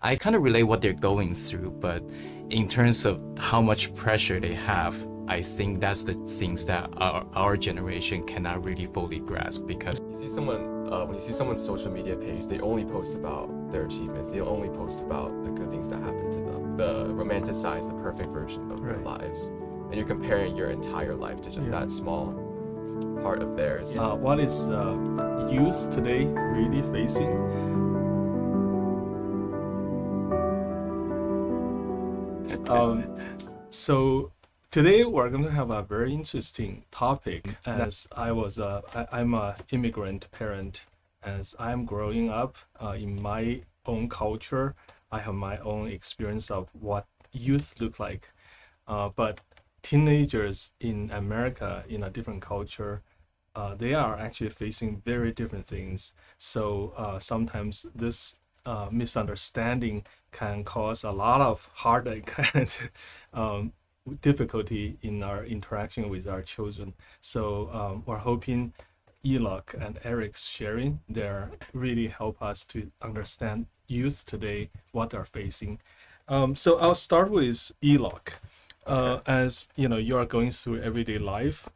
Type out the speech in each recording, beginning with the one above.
I kind of relate what they're going through, but in terms of how much pressure they have, I think that's the things that our generation cannot really fully grasp. Because you see someone, when you see someone's social media page, they only post about their achievements. They only post about the good things that happen to them. The romanticize the perfect version of their lives. And you're comparing your entire life to just that small part of theirs. What is youth today really facing? So today we're going to have a very interesting topic. As I'm an immigrant parent. As I'm growing up in my own culture, I have my own experience of what youth look like. But teenagers in America, in a different culture, they are actually facing very different things. So sometimes this misunderstanding can cause a lot of heartache and difficulty in our interaction with our children. So we're hoping Enoch and Eric's sharing there really help us to understand youth today, what they're facing. So I'll start with Enoch. As you know, you are going through everyday life.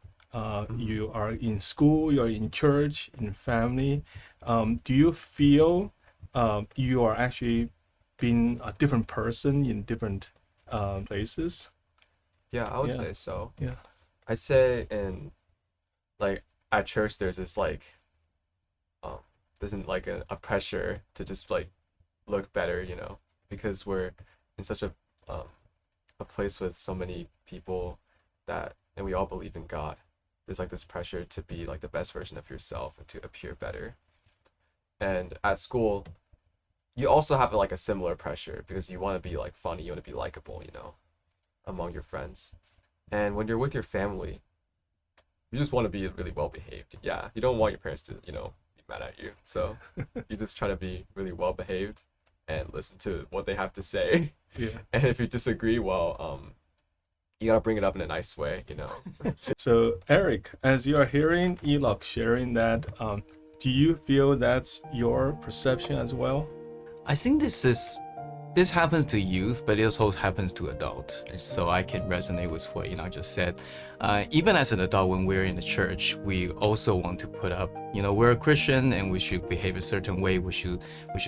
You are in school, you're in church, in family. Do you feel you are actually being a different person in different places? Yeah, I would say so. Yeah. I'd say in, like, at church, there's this, like, there's a pressure to just, like, look better, you know, because we're in such a place with so many people and we all believe in God. There's, like, this pressure to be, like, the best version of yourself and to appear better. And at school, you also have, like, a similar pressure because you want to be, like, funny, you want to be likable, you know, among your friends. And when you're with your family, you just want to be really well behaved. Yeah, you don't want your parents to, you know, be mad at you. So you just try to be really well behaved and listen to what they have to say. Yeah. And if you disagree, well, you gotta bring it up in a nice way, you know. So Eric, as you are hearing Enoch sharing that, do you feel that's your perception as well? I think this happens to youth, but it also happens to adults. So I can resonate with what Enoch just said. Even as an adult, when we're in the church, we also want to put up, you know, we're a Christian and we should behave a certain way. We should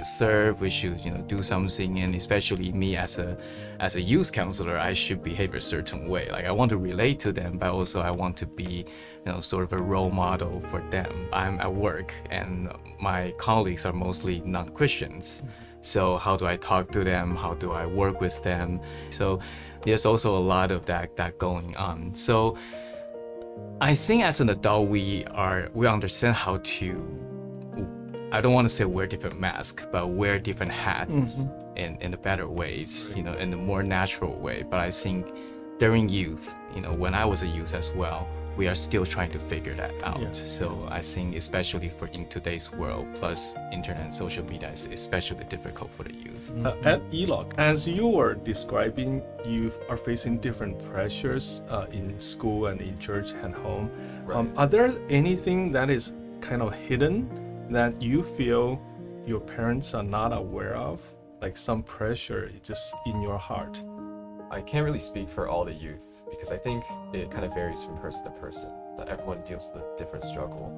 serve. We should, you know, do something. And especially me as a youth counselor, I should behave a certain way. Like I want to relate to them, but also I want to be, you know, sort of a role model for them. I'm at work and my colleagues are mostly non-Christians. So how do I talk to them? How do I work with them? So there's also a lot of that going on. So I think as an adult, we understand how to, I don't want to say wear different masks, but wear different hats in the better ways, you know, in the more natural way. But I think during youth, you know, when I was a youth as well, we are still trying to figure that out. Yeah. So I think especially in today's world, plus internet and social media, is especially difficult for the youth. At Enoch, as you were describing, you are facing different pressures in school and in church and home. Right. Are there anything that is kind of hidden that you feel your parents are not aware of? Like some pressure just in your heart? I can't really speak for all the youth because I think it kind of varies from person to person, that everyone deals with a different struggle.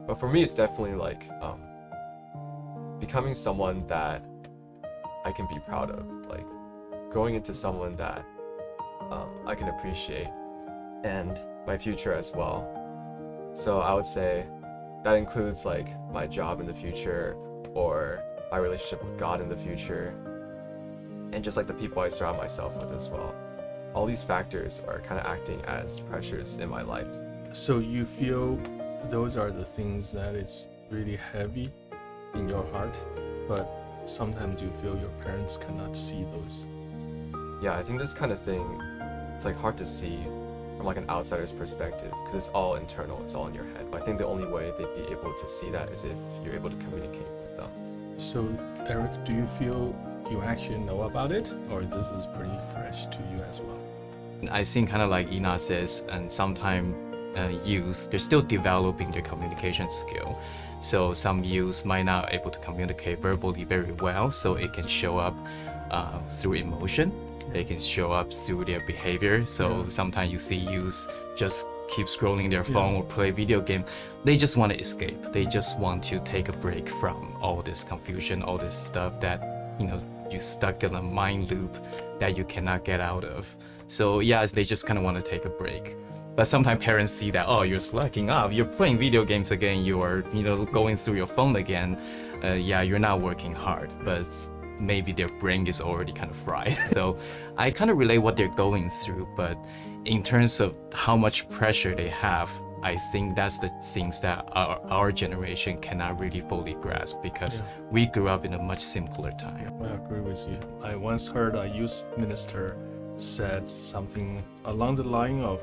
But for me, it's definitely like becoming someone that I can be proud of, like growing into someone that I can appreciate, and my future as well. So I would say that includes like my job in the future or my relationship with God in the future, and just like the people I surround myself with as well. All these factors are kind of acting as pressures in my life. So you feel those are the things that is really heavy in your heart, but sometimes you feel your parents cannot see those. Yeah, I think this kind of thing, it's like hard to see from like an outsider's perspective because it's all internal, it's all in your head. I think the only way they'd be able to see that is if you're able to communicate with them. So Eric, do you feel you actually know about it, or this is pretty fresh to you as well? I think kind of like Ina says, and sometimes youth, they're still developing their communication skill. So some youths might not able to communicate verbally very well, so it can show up through emotion. They can show up through their behavior. So sometimes you see youths just keep scrolling their phone or play video game. They just want to escape. They just want to take a break from all this confusion, all this stuff that, you stuck in a mind loop that you cannot get out of. So yeah, they just kind of want to take a break. But sometimes parents see that, oh, you're slacking off, you're playing video games again, you're, going through your phone again. Yeah, you're not working hard, but maybe their brain is already kind of fried. So I kind of relate what they're going through, but in terms of how much pressure they have, I think that's the things that our generation cannot really fully grasp, because we grew up in a much simpler time. I agree with you. I once heard a youth minister said something along the line of,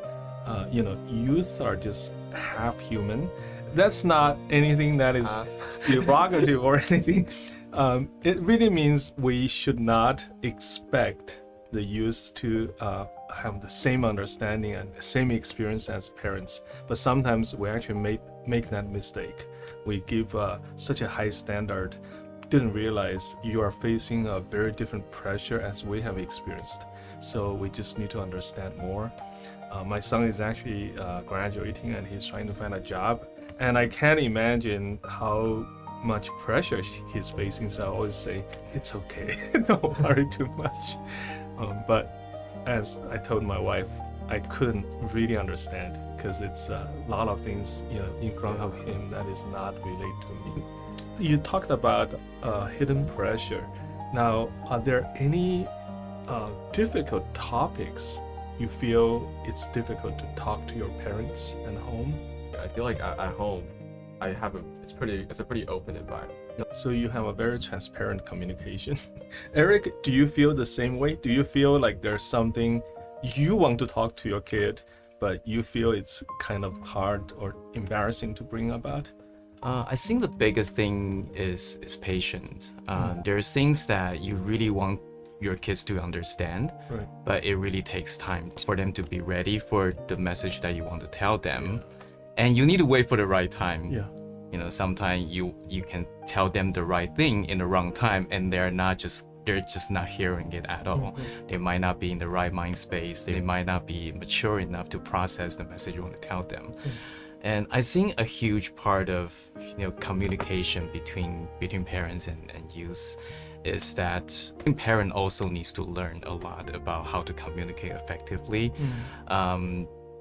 youth are just half human. That's not anything that is derogative or anything. It really means we should not expect the youth to have the same understanding and the same experience as parents. But sometimes we actually make that mistake. We give such a high standard, didn't realize you are facing a very different pressure as we have experienced. So we just need to understand more. My son is actually graduating and he's trying to find a job. And I can't imagine how much pressure he's facing. So I always say, it's okay, don't worry too much. But as I told my wife, I couldn't really understand, because it's a lot of things in front of him that is not related to me. You talked about hidden pressure. Now, are there any difficult topics you feel it's difficult to talk to your parents at home? I feel like at home, it's a pretty open environment. So you have a very transparent communication. Eric, do you feel the same way? Do you feel like there's something you want to talk to your kid, but you feel it's kind of hard or embarrassing to bring about? I think the biggest thing is patience. There are things that you really want your kids to understand, right, but it really takes time for them to be ready for the message that you want to tell them. And you need to wait for the right time. Yeah. Sometimes you can tell them the right thing in the wrong time, and they're just not hearing it at all. They might not be in the right mind space. They might not be mature enough to process the message you want to tell them. And I think a huge part of communication between parents and youth is that parent also needs to learn a lot about how to communicate effectively.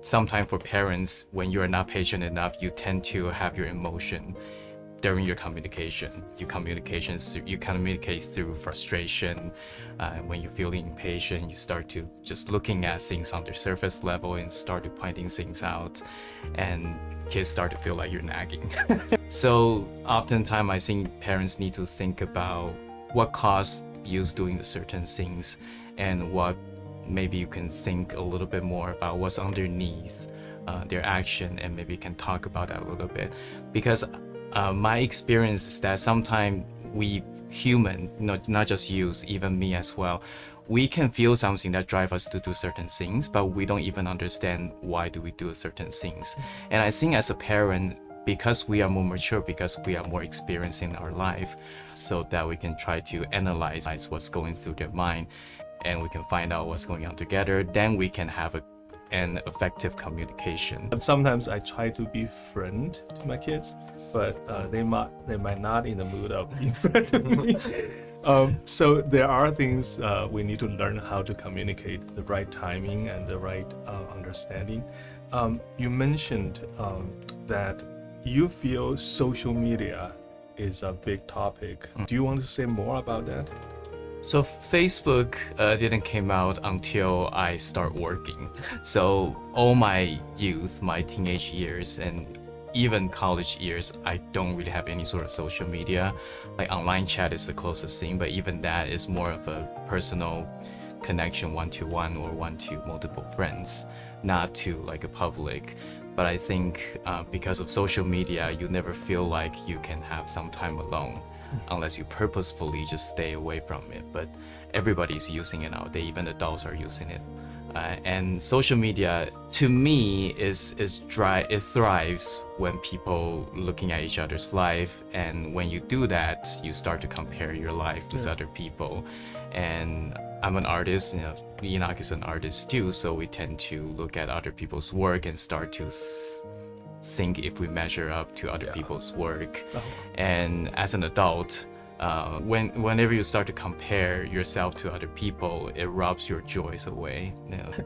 Sometimes for parents, when you are not patient enough, you tend to have your emotion during your communication. You communicate through frustration. When you're feeling impatient, you start to just looking at things on the surface level and start to pointing things out, and kids start to feel like you're nagging. So oftentimes I think parents need to think about what caused you doing the certain things, and what maybe you can think a little bit more about what's underneath their action, and maybe can talk about that a little bit. Because my experience is that sometimes we human, not just youth, even me as well, we can feel something that drives us to do certain things, but we don't even understand why do we do certain things. And I think as a parent, because we are more mature, because we are more experienced in our life, so that we can try to analyze what's going through their mind, and we can find out what's going on together, then we can have an effective communication. But sometimes I try to be friend to my kids, but they might not in the mood of being friend to me. So there are things we need to learn how to communicate, the right timing and the right understanding. You mentioned that you feel social media is a big topic. Do you want to say more about that? So Facebook didn't came out until I start working. So all my youth, my teenage years, and even college years, I don't really have any sort of social media. Like online chat is the closest thing, but even that is more of a personal connection, one-to-one or one-to-multiple friends, not to like a public. But I think because of social media, you never feel like you can have some time alone, unless you purposefully just stay away from it. But everybody's using it nowadays, even adults are using it. And social media, to me, is dry. It thrives when people looking at each other's life, and when you do that, you start to compare your life with other people. And I'm an artist, Enoch is an artist too, so we tend to look at other people's work and start to think if we measure up to other people's work. And as an adult, whenever you start to compare yourself to other people, it robs your joys away.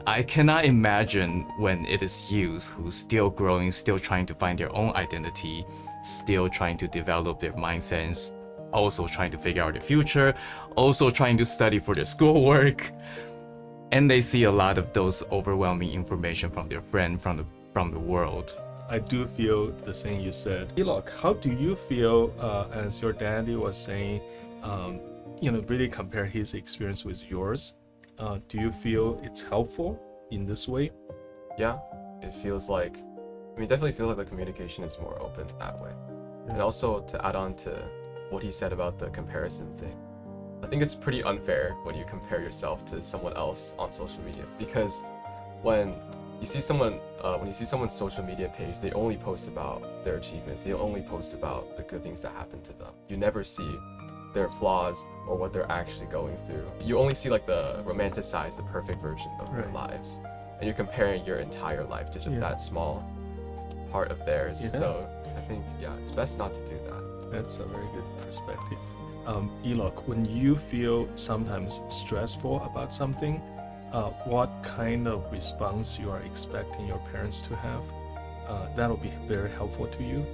I cannot imagine when it is youth who's still growing, still trying to find their own identity, still trying to develop their mindsets, also trying to figure out their future, also trying to study for their schoolwork. And they see a lot of those overwhelming information from their friend, from the world. I do feel the same you said. Enoch, how do you feel as your daddy was saying, really compare his experience with yours? Do you feel it's helpful in this way? Yeah, it feels like, definitely feels like the communication is more open that way. And also to add on to what he said about the comparison thing, I think it's pretty unfair when you compare yourself to someone else on social media, because when you see someone's social media page, they only post about their achievements. They only post about the good things that happen to them. You never see their flaws or what they're actually going through. You only see like the romanticized, the perfect version of their lives. And you're comparing your entire life to just that small part of theirs. So I think, it's best not to do that. That's a very good perspective. Enoch, when you feel sometimes stressful about something, what kind of response you are expecting your parents to have? That'll be very helpful to you.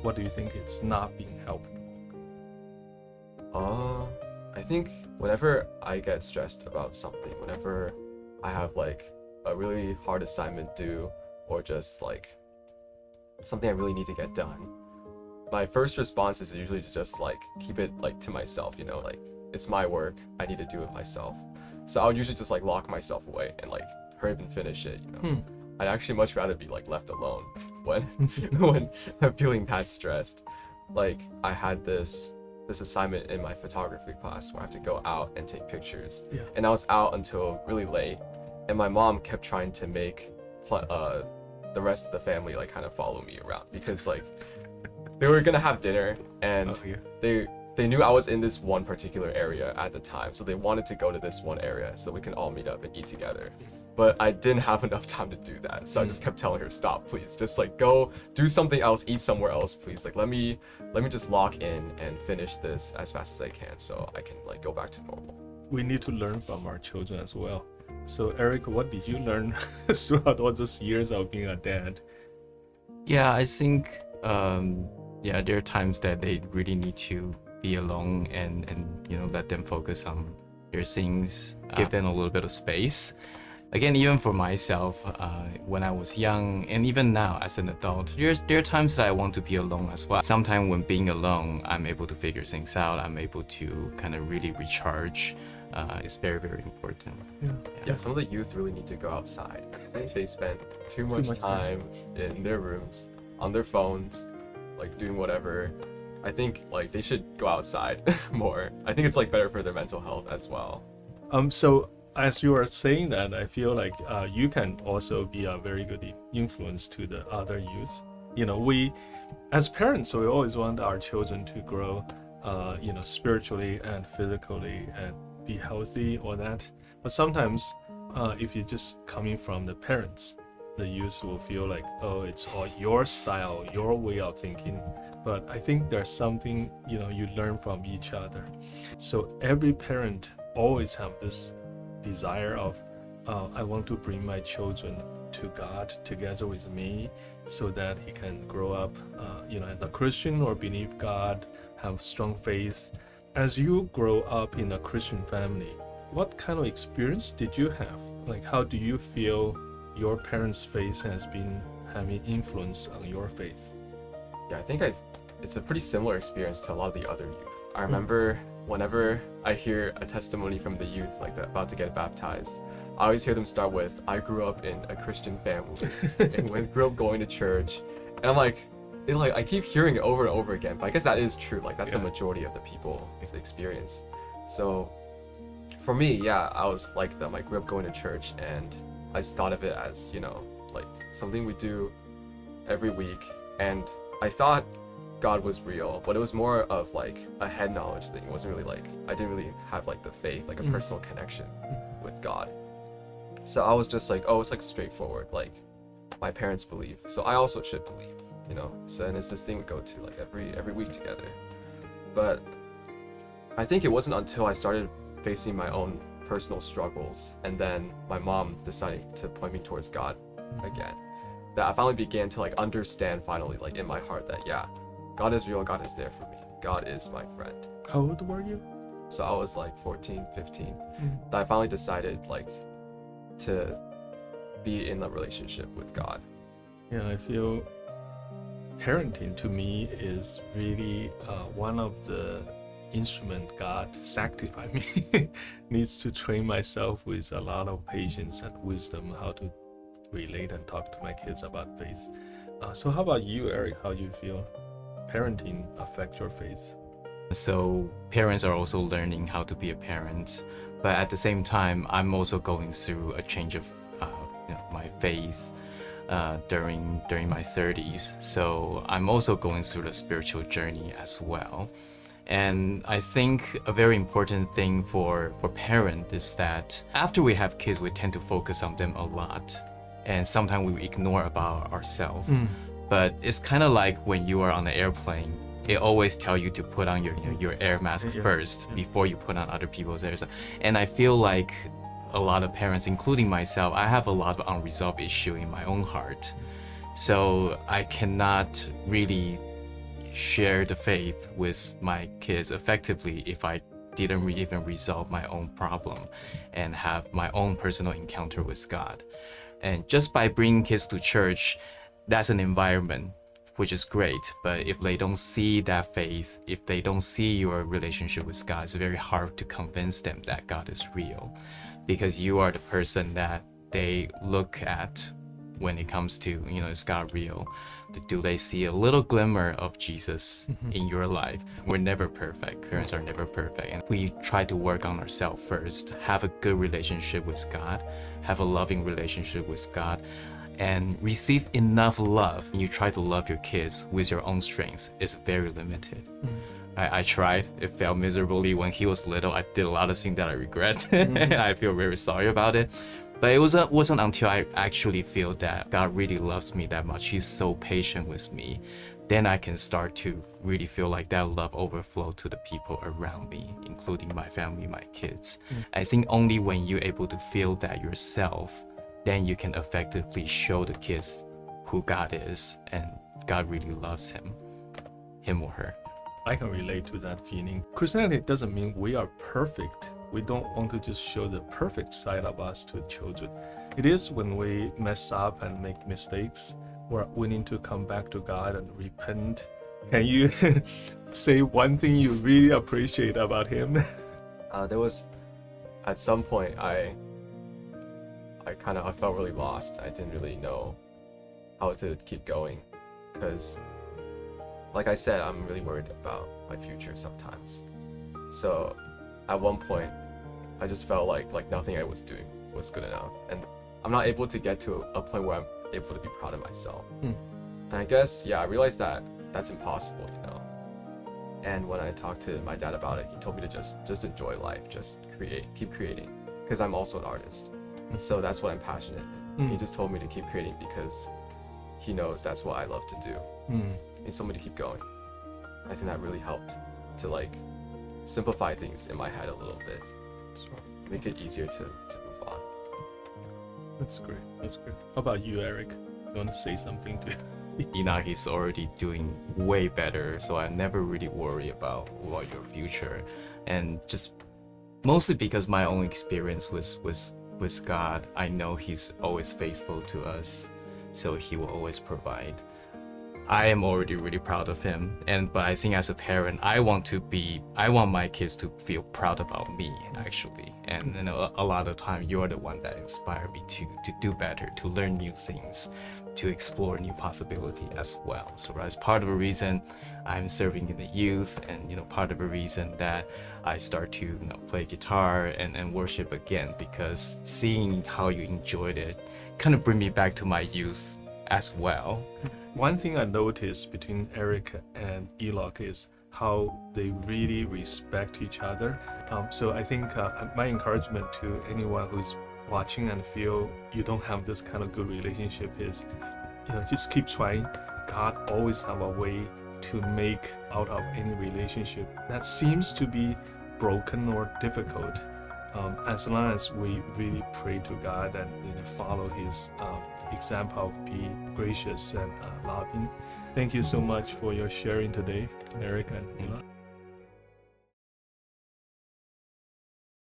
What do you think it's not being helpful? I think whenever I get stressed about something, whenever I have like a really hard assignment due, or just like something I really need to get done, my first response is usually to just like keep it like to myself, like it's my work, I need to do it myself. So I would usually just like lock myself away and like hurry up and finish it, I'd actually much rather be like left alone when I'm feeling that stressed. Like I had this assignment in my photography class where I have to go out and take pictures. And I was out until really late, and my mom kept trying to make the rest of the family like kind of follow me around, because like they were gonna have dinner, and they knew I was in this one particular area at the time, so they wanted to go to this one area so we can all meet up and eat together. But I didn't have enough time to do that, so I just kept telling her, stop, please, just like go do something else, eat somewhere else, please, like let me just lock in and finish this as fast as I can so I can like go back to normal. We need to learn from our children as well. So Eric, what did you learn throughout all these years of being a dad? Yeah, I think there are times that they really need to be alone and let them focus on their things, give them a little bit of space. Again, even for myself, when I was young, and even now as an adult, there are times that I want to be alone as well. Sometimes when being alone, I'm able to figure things out. I'm able to kind of really recharge. It's very, very important. Yeah, some of the youth really need to go outside. I think they spend too much time in their rooms, on their phones, like doing whatever. I think like they should go outside more. I think it's like better for their mental health as well. So as you are saying that, I feel like you can also be a very good influence to the other youth. We, as parents, we always want our children to grow, spiritually and physically and be healthy, or that. But sometimes, if you're just coming from the parents, the youth will feel like, oh, it's all your style, your way of thinking. But I think there's something, you learn from each other. So every parent always have this desire of, I want to bring my children to God together with me so that he can grow up, as a Christian or believe God, have strong faith. As you grow up in a Christian family, what kind of experience did you have? Like, how do you feel your parents' faith has been having influence on your faith? Yeah, I think it's a pretty similar experience to a lot of the other youth. I remember whenever I hear a testimony from the youth like that about to get baptized, I always hear them start with, I grew up in a Christian family and grew up going to church. And I'm like, I keep hearing it over and over again, but I guess that is true. Like that's the majority of the people's experience. So For me, yeah, I was like them. I grew up going to church, and I just thought of it as, you know, like something we do every week. And I thought God was real, but it was more of like a head knowledge thing. It wasn't really like, I didn't really have like the faith, like a personal connection with God. So I was just like, oh, it's like straightforward, like my parents believe, so I also should believe, you know. So, and it's this thing we go to like every week together. But I think it wasn't until I started facing my own personal struggles, and then my mom decided to point me towards God again, that I finally began to like understand finally, like in my heart, that yeah, God is real, God is there for me, God is my friend. How old were you? So I was like 14, 15, that I finally decided like to be in a relationship with God. Yeah, I feel parenting to me is really one of the instrument God sanctified me. Needs to train myself with a lot of patience and wisdom how to relate and talk to my kids about faith. So how about you, Eric? How do you feel parenting affect your faith? So parents are also learning how to be a parent, but at the same time, I'm also going through a change of my faith during my 30s. So I'm also going through the spiritual journey as well. And I think a very important thing for parents is that after we have kids, we tend to focus on them a lot, and sometimes we ignore about ourselves. But it's kind of like when you are on an airplane, it always tell you to put on your air mask first before you put on other people's air. And I feel like a lot of parents, including myself, I have a lot of unresolved issue in my own heart. So I cannot really share the faith with my kids effectively if I didn't even resolve my own problem and have my own personal encounter with God. And just by bringing kids to church, that's an environment which is great, but if they don't see that faith, if they don't see your relationship with God, it's very hard to convince them that God is real, because you are the person that they look at when it comes to, is God real? Do they see a little glimmer of Jesus in your life? We're never perfect. Parents are never perfect. And we try to work on ourselves first, have a good relationship with God, have a loving relationship with God, and receive enough love. You try to love your kids with your own strengths. It's very limited. I tried. It failed miserably. When he was little, I did a lot of things that I regret. And I feel very sorry about it. But it wasn't until I actually feel that God really loves me that much. He's so patient with me. Then I can start to really feel like that love overflow to the people around me, including my family, my kids. I think only when you're able to feel that yourself, then you can effectively show the kids who God is, and God really loves him or her. I can relate to that feeling. Christianity doesn't mean we are perfect. We don't want to just show the perfect side of us to children. It is when we mess up and make mistakes, we're willing to come back to God and repent. Can you say one thing you really appreciate about him? There was, at some point, I felt really lost. I didn't really know how to keep going, because like I said, I'm really worried about my future sometimes. So at one point, I just felt like nothing I was doing was good enough, and I'm not able to get to a point where I'm able to be proud of myself. And I guess, I realized that that's impossible, And when I talked to my dad about it, he told me to just enjoy life, just keep creating, because I'm also an artist. So that's what I'm passionate in. He just told me to keep creating because he knows that's what I love to do. He told me to keep going. I think that really helped to simplify things in my head a little bit. Make it easier to move on. That's great. How about you, Eric? You want to say something to Enoch is already doing way better, so I never really worry about your future. And just mostly because my own experience with God, I know he's always faithful to us, so he will always provide. I am already really proud of him, but I think as a parent, I want my kids to feel proud about me actually. And a lot of time you're the one that inspire me to do better, to learn new things, to explore new possibility as well. So that's part of the reason I'm serving in the youth, and part of the reason that I start to play guitar and worship again, because seeing how you enjoyed it kind of bring me back to my youth as well. One thing I noticed between Eric and Enoch is how they really respect each other. So I think my encouragement to anyone who's watching and feel you don't have this kind of good relationship is, just keep trying. God always have a way to make out of any relationship that seems to be broken or difficult. As long as we really pray to God and follow His example of being gracious and loving. Thank you so much for your sharing today, Eric and Enoch.